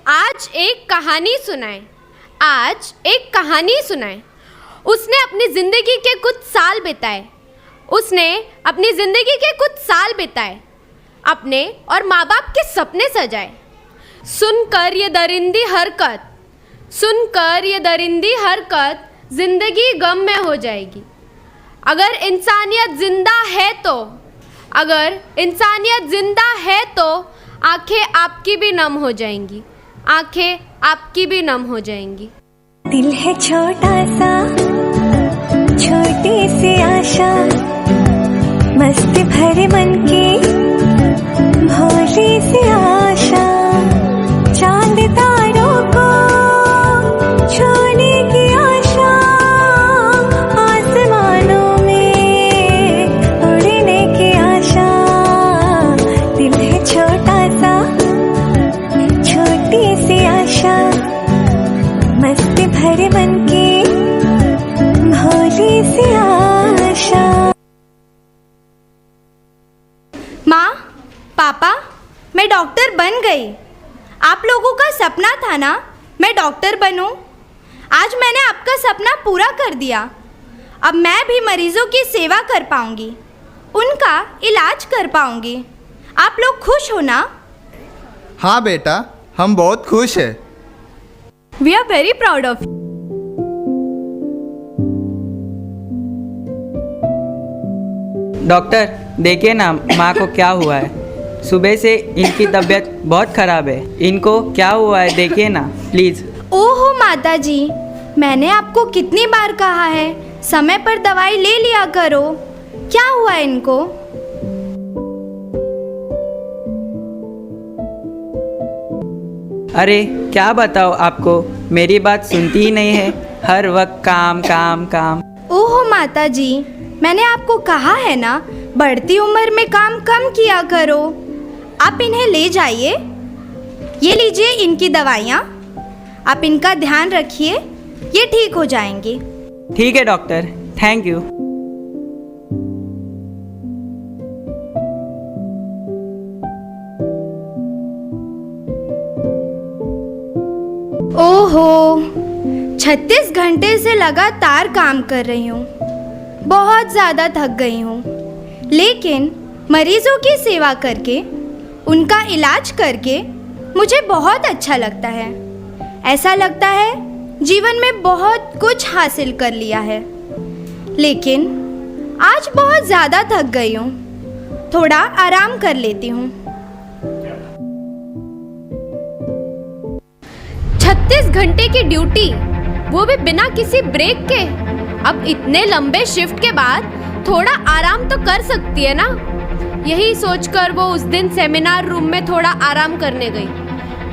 आज एक कहानी सुनाए। उसने अपनी ज़िंदगी के कुछ साल बिताए, अपने और माँ बाप के सपने सजाए। सुनकर ये दरिंदी हरकत ज़िंदगी गम में हो जाएगी। अगर इंसानियत जिंदा है तो आंखें आपकी भी नम हो जाएंगी। दिल है छोटा सा, छोटी सी आशा, मस्ती भरे मन की भोली सी आशा, चांद तारों को छूने की आशा, आसमानों में उड़ने की आशा। दिल है छोटा सा, छोटी सी आशा, मस्ती भरे मन की भोली सी आशा। माँ, पापा, मैं डॉक्टर बन गई। आप लोगों का सपना था ना मैं डॉक्टर बनूं। आज मैंने आपका सपना पूरा कर दिया। अब मैं भी मरीजों की सेवा कर पाऊंगी, उनका इलाज कर पाऊंगी। आप लोग खुश हो ना? हाँ बेटा, हम बहुत खुश हैं। We are very proud of you. Doctor देखिए ना माँ को क्या हुआ है। सुबह से इनकी तबीयत बहुत ख़राब है। इनको क्या हुआ है देखिए ना प्लीज़। ओहो माता जी, मैंने आपको कितनी बार कहा है समय पर दवाई ले लिया करो। क्या हुआ इनको? अरे क्या बताओ आपको, मेरी बात सुनती ही नहीं है, हर वक्त काम काम काम। ओहो माता जी, मैंने आपको कहा है ना बढ़ती उम्र में काम कम किया करो। आप इन्हें ले जाइए, ये लीजिए इनकी दवाइयाँ। आप इनका ध्यान रखिए, ये ठीक हो जाएंगी। ठीक है डॉक्टर, थैंक यू। ओहो, 36 घंटे से लगातार काम कर रही हूँ, बहुत ज़्यादा थक गई हूँ। लेकिन मरीजों की सेवा करके, उनका इलाज करके मुझे बहुत अच्छा लगता है। ऐसा लगता है जीवन में बहुत कुछ हासिल कर लिया है। लेकिन आज बहुत ज़्यादा थक गई हूँ, थोड़ा आराम कर लेती हूँ। 36 घंटे की ड्यूटी, वो भी बिना किसी ब्रेक के। अब इतने लंबे शिफ्ट के बाद थोड़ा आराम तो कर सकती है ना। यही सोचकर वो उस दिन सेमिनार रूम में थोड़ा आराम करने गई,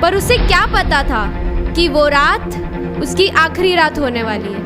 पर उसे क्या पता था कि वो रात उसकी आखिरी रात होने वाली है।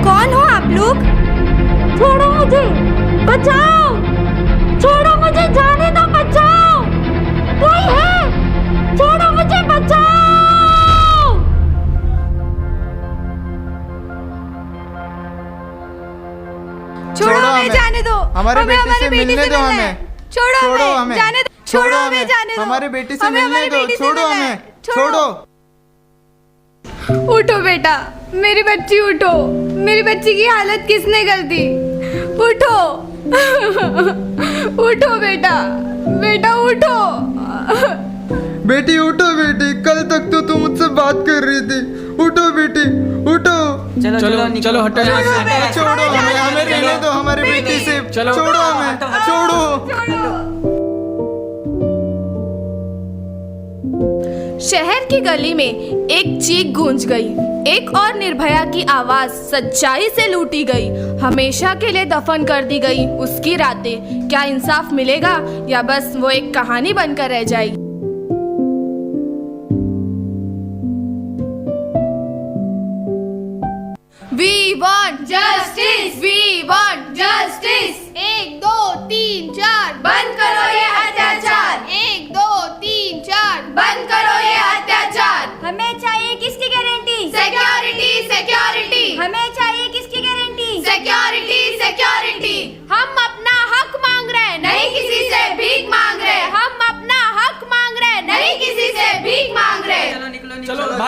कौन हो आप लोग? छोड़ो मुझे, बचाओ! छोड़ो मुझे, जाने दो, बचाओ! कोई है? छोड़ो मुझे, बचाओ! छोड़ो हमें, जाने दो। हमारे बेटी से मिलने दो हमें। छोड़ो हमें, जाने दो। छोड़ो हमें, जाने दो। हमारे बेटी से मिलने दो। छोड़ो हमें, छोड़ो। उठो बेटा, मेरी बच्ची उठो। मेरी बच्ची की हालत किसने कर दी? उठो उठो बेटा, बेटा उठो। बेटी उठो बेटी, कल तक तो तुम मुझसे बात कर रही थी। उठो बेटी, उठो। चलो हटो। छोड़ो हमें रहने दो हमारी बेटी से। छोड़ो हमें, छोड़ो। शहर की गली में एक चीख गूंज गई। एक और निर्भया की आवाज सच्चाई से लूटी गई, हमेशा के लिए दफन कर दी गई उसकी रातें। क्या इंसाफ मिलेगा या बस वो एक कहानी बनकर रह जाएगी? We want justice! We want justice! 1 2 3 4 बंद करो ये अत्याचार। 1 2 3 4 बंद करो ये अत्याचार। हमें चाहिए किसकी गारंटी? Security, security. हमें चाहिए किसकी गारंटी? Security, security. हम अपना हक मांग रहे हैं, नहीं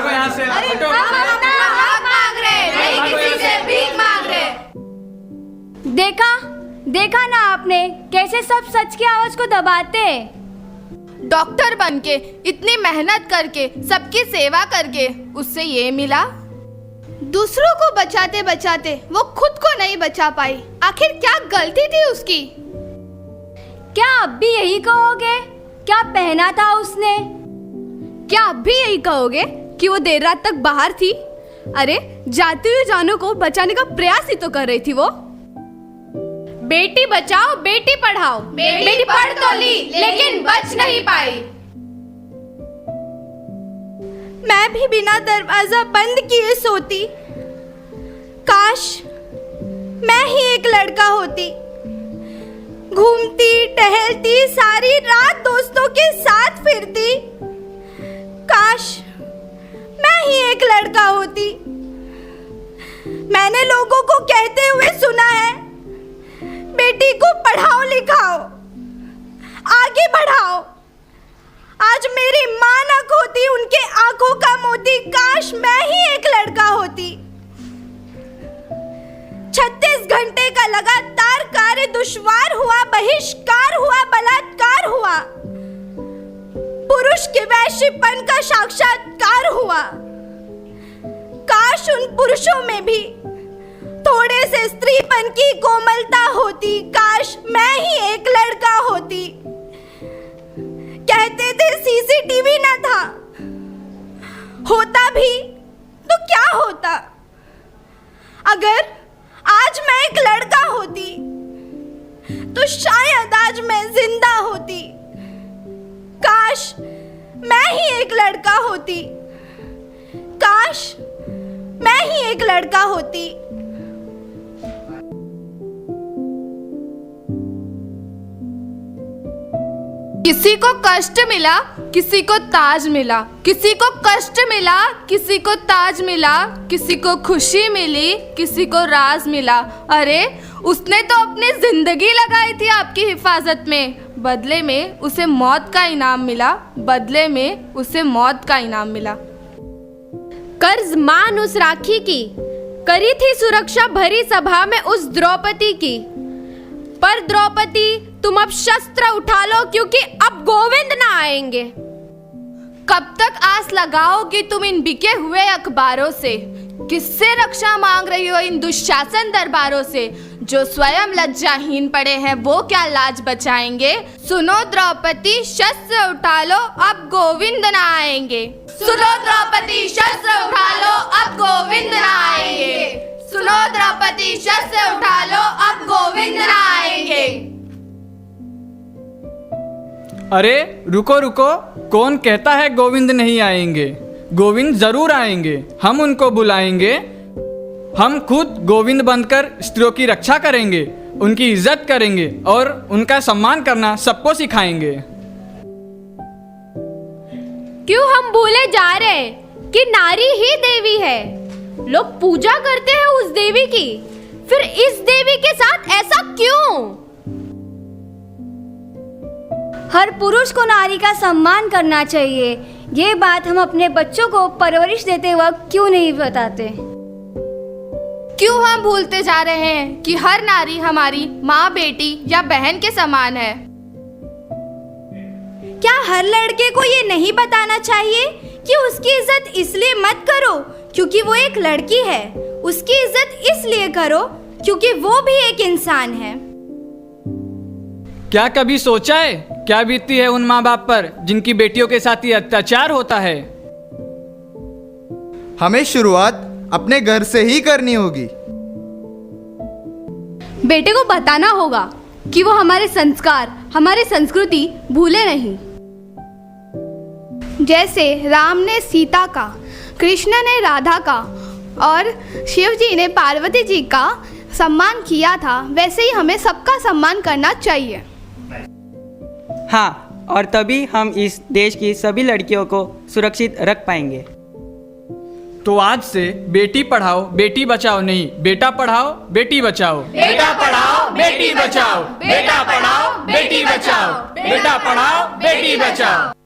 भागो यहाँ से। हटो। देखा ना आपने कैसे सब सच की आवाज को दबाते हैं। डॉक्टर बनके इतनी मेहनत करके सबकी सेवा करके उससे ये मिला। दूसरों को बचाते बचाते वो खुद को नहीं बचा पाई। आखिर क्या गलती थी उसकी? क्या अब भी यही कहोगे? क्या पहना था उसने? क्या अब भी यही कहोगे कि वो देर रात तक बाहर थी? अरे जाती हुई जानों को बचाने का प्रयास ही तो कर रही थी वो। बेटी बचाओ बेटी पढ़ाओ, बेटी पढ़ तो ली लेकिन बच नहीं पाई। मैं भी बिना दरवाजा बंद किए सोती। काश मैं ही एक लड़का होती, घूमती टहलती सारी रात दोस्तों के साथ फिरती। काश मैं ही एक लड़का होती। मैंने लोगों को कहते हुए सुना है, बेटी को पढ़ाओ लिखाओ, आगे बढ़ाओ। आज मेरी मां न खोती उनके आंखों का मोती। काश मैं ही एक लड़का होती। 36 घंटे का लगातार कार्य दुश्वार हुआ, बहिष्कार हुआ, बलात्कार हुआ, पुरुष के वैश्यपन का साक्षात्कार हुआ। काश उन पुरुषों में भी थोड़े से स्त्रीपन की कोमलता होती। काश मैं ही एक लड़का होती। कहते थे सीसीटीवी न था, होता भी तो क्या होता? अगर आज मैं एक लड़का होती तो शायद आज मैं जिंदा होती। काश मैं ही एक लड़का होती। काश मैं ही एक लड़का होती। किसी को कष्ट मिला, किसी को ताज मिला, किसी को कष्ट मिला, किसी को ताज मिला, किसी को खुशी मिली, किसी को राज मिला। अरे उसने तो अपनी जिंदगी लगाई थी आपकी हिफाजत में, बदले में उसे मौत का इनाम मिला, बदले में उसे मौत का इनाम मिला। कर्ज मान उस राखी की, करी थी सुरक्षा भरी सभा में उस द्रौपदी की। पर द्रौपदी तुम अब शस्त्र उठा लो, क्योंकि अब गोविंद ना आएंगे। कब तक आस लगाओगी तुम इन बिके हुए अखबारों से? किससे रक्षा मांग रही हो इन दुशासन दरबारों से? जो स्वयं लज्जाहीन पड़े हैं वो क्या लाज बचाएंगे? सुनो द्रौपदी शस्त्र उठा लो, अब गोविंद ना आएंगे। सुनो द्रौपदी शस्त्र उठा लो, अब गोविंद ना आएंगे। सुनो द्रौपदी शस्त्र उठा लो, अब गोविंद ना आएंगे। अरे रुको रुको, कौन कहता है गोविंद नहीं आएंगे? गोविंद जरूर आएंगे, हम उनको बुलाएंगे। हम खुद गोविंद बनकर स्त्रियों की रक्षा करेंगे, उनकी इज्जत करेंगे और उनका सम्मान करना सबको सिखाएंगे। क्यों हम भूले जा रहे हैं कि नारी ही देवी है? लोग पूजा करते हैं उस देवी की, फिर इस देवी के साथ ऐसा क्यों? हर पुरुष को नारी का सम्मान करना चाहिए। ये बात हम अपने बच्चों को परवरिश देते वक्त क्यों नहीं बताते? क्यों हम भूलते जा रहे हैं कि हर नारी हमारी माँ, बेटी या बहन के समान है? क्या हर लड़के को ये नहीं बताना चाहिए कि उसकी इज्जत इसलिए मत करो क्योंकि वो एक लड़की है, उसकी इज्जत इसलिए करो क्योंकि वो भी एक इंसान है? क्या कभी सोचा है क्या बीतती है उन माँ बाप पर जिनकी बेटियों के साथ ये अत्याचार होता है? हमें शुरुआत अपने घर से ही करनी होगी। बेटे को बताना होगा कि वो हमारे संस्कार, हमारी संस्कृति भूले नहीं। जैसे राम ने सीता का, कृष्ण ने राधा का और शिव जी ने पार्वती जी का सम्मान किया था, वैसे ही हमें सबका सम्मान करना चाहिए। हाँ, और तभी हम इस देश की सभी लड़कियों को सुरक्षित रख पाएंगे। तो आज से बेटी पढ़ाओ बेटी बचाओ नहीं, बेटा पढ़ाओ बेटी बचाओ। बेटा पढ़ाओ बेटी बचाओ, बेटा पढ़ाओ बेटी बचाओ, बेटा पढ़ाओ बेटी बचाओ।